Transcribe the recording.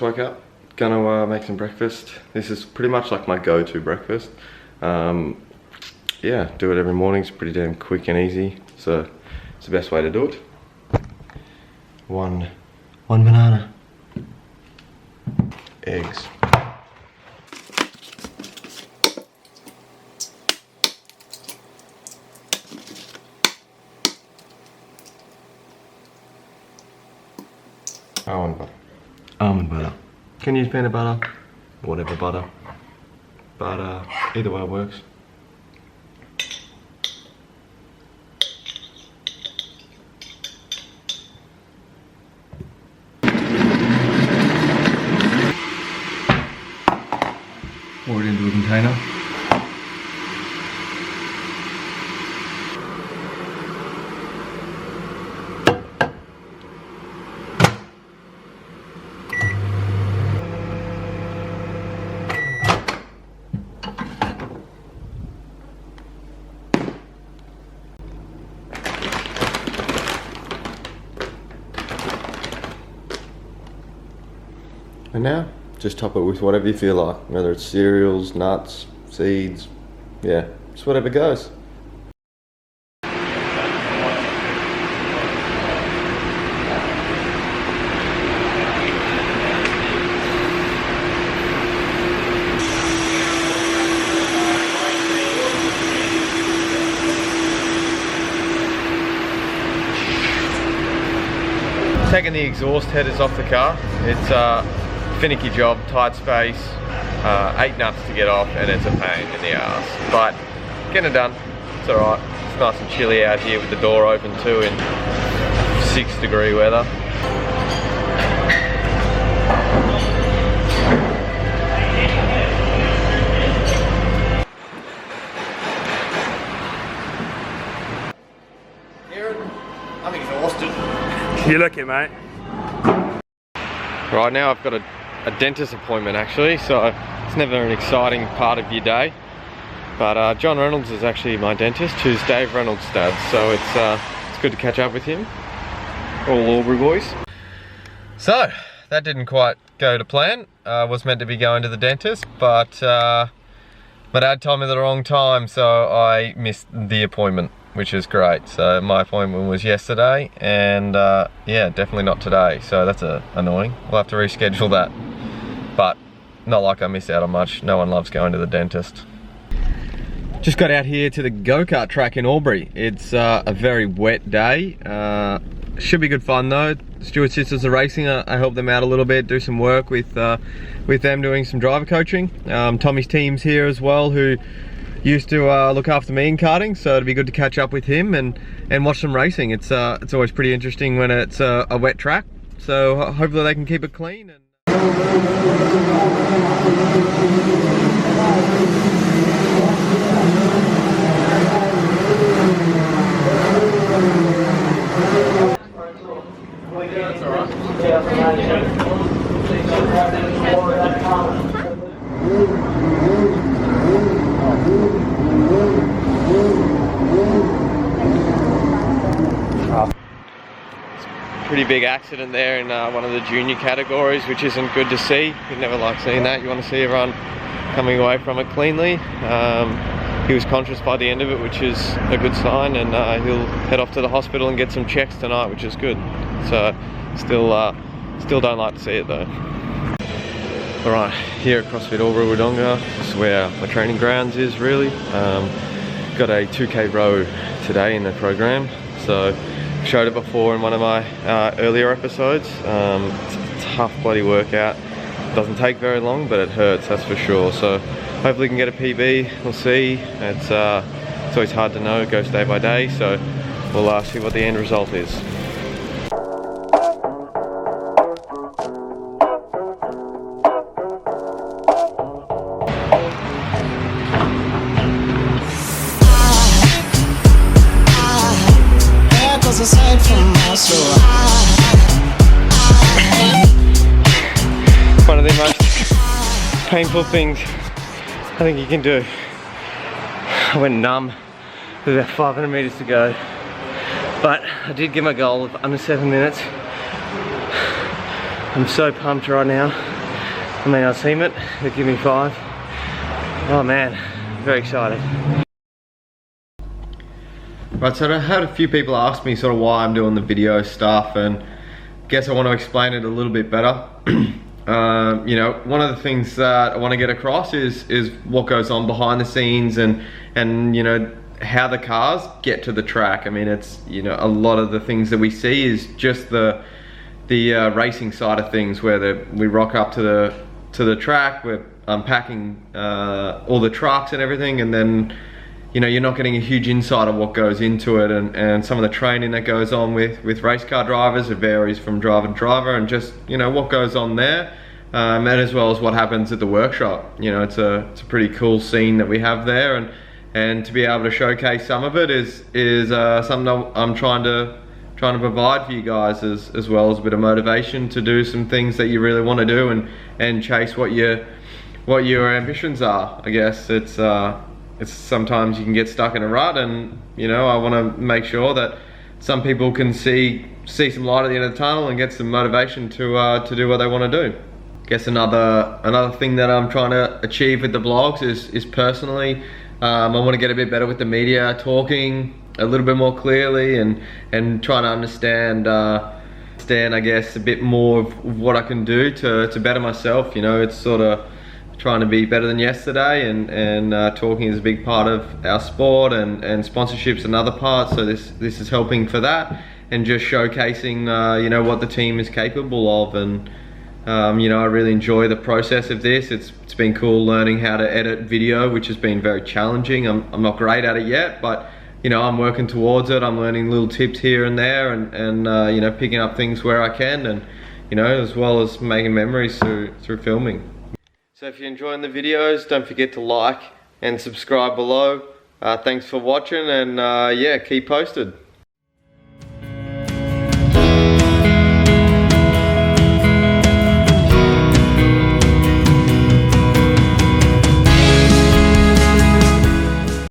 woke up, gonna make some breakfast. This is pretty much like my go-to breakfast. Yeah, do it every morning. It's pretty damn quick and easy, so it's the best way to do it. One banana, eggs. Almond butter. Almond butter. Can use peanut butter, whatever butter. But either way it works. Pour it into a container. And now, just top it with whatever you feel like, whether it's cereals, nuts, seeds, yeah, just whatever goes. Taking the exhaust headers off the car. It's a finicky job, tight space, 8 nuts to get off, and it's a pain in the ass. But getting it done, it's alright. It's nice and chilly out here with the door open too in 6-degree weather. Aaron, I'm exhausted. You're lucky, mate. Right now I've got a dentist appointment actually, so it's never an exciting part of your day. But John Reynolds is actually my dentist, who's Dave Reynolds' dad, so it's good to catch up with him. All Albury boys. So, that didn't quite go to plan. I was meant to be going to the dentist, but my dad told me the wrong time, so I missed the appointment, which is great. So my appointment was yesterday, and yeah, definitely not today, so that's annoying. We'll have to reschedule that, but not like I miss out on much. No one loves going to the dentist. Just got out here to the go-kart track in Albury. It's a very wet day. Should be good fun though. Stuart's sisters are racing. I help them out a little bit, do some work with them doing some driver coaching. Tommy's team's here as well, who used to look after me in karting, so it'd be good to catch up with him and watch some racing. It's always pretty interesting when it's a wet track, so hopefully they can keep it clean. Pretty big accident there in one of the junior categories, which isn't good to see. You never like seeing that. You want to see everyone coming away from it cleanly. He was conscious by the end of it, which is a good sign, and he'll head off to the hospital and get some checks tonight, which is good. So still don't like to see it though. Alright, here at CrossFit Albury Wodonga, this is where my training grounds is really. Got a 2K row today in the program, so showed it before in one of my earlier episodes. It's a tough bloody workout. Doesn't take very long, but it hurts, that's for sure. So hopefully we can get a PB, we'll see. It's always hard to know, it goes day by day, so we'll see what the end result is. One of the most painful things I think you can do. I went numb with about 500 meters to go, but I did get my goal of under 7 minutes. I'm so pumped right now. I mean, I'll team it, they give me 5. Oh man, very excited. Right, so I had a few people ask me sort of why I'm doing the video stuff, and I guess I want to explain it a little bit better. You know, one of the things that I want to get across is what goes on behind the scenes, and you know, how the cars get to the track. I mean, it's, you know, a lot of the things that we see is just the racing side of things, where we rock up to the track, we're unpacking all the trucks and everything, and then, you know, you're not getting a huge insight of what goes into it, and some of the training that goes on with race car drivers. It varies from driver to driver, and just, you know, what goes on there, and as well as what happens at the workshop. You know, it's a pretty cool scene that we have there, and to be able to showcase some of it is something that I'm trying to provide for you guys, as well as a bit of motivation to do some things that you really want to do, and chase what your ambitions are. I guess it's sometimes you can get stuck in a rut, and, you know, I want to make sure that some people can see some light at the end of the tunnel and get some motivation to do what they want to do. I guess another thing that I'm trying to achieve with the vlogs is personally, I want to get a bit better with the media, talking a little bit more clearly, and trying to understand, I guess, a bit more of what I can do to better myself. You know, it's sort of trying to be better than yesterday, and talking is a big part of our sport, and sponsorships another part. So this is helping for that, and just showcasing you know, what the team is capable of. And you know, I really enjoy the process of this. It's been cool learning how to edit video, which has been very challenging. I'm not great at it yet, but, you know, I'm working towards it. I'm learning little tips here and there, and you know, picking up things where I can, and, you know, as well as making memories through filming. So if you're enjoying the videos, don't forget to like and subscribe below. Thanks for watching, and yeah, keep posted.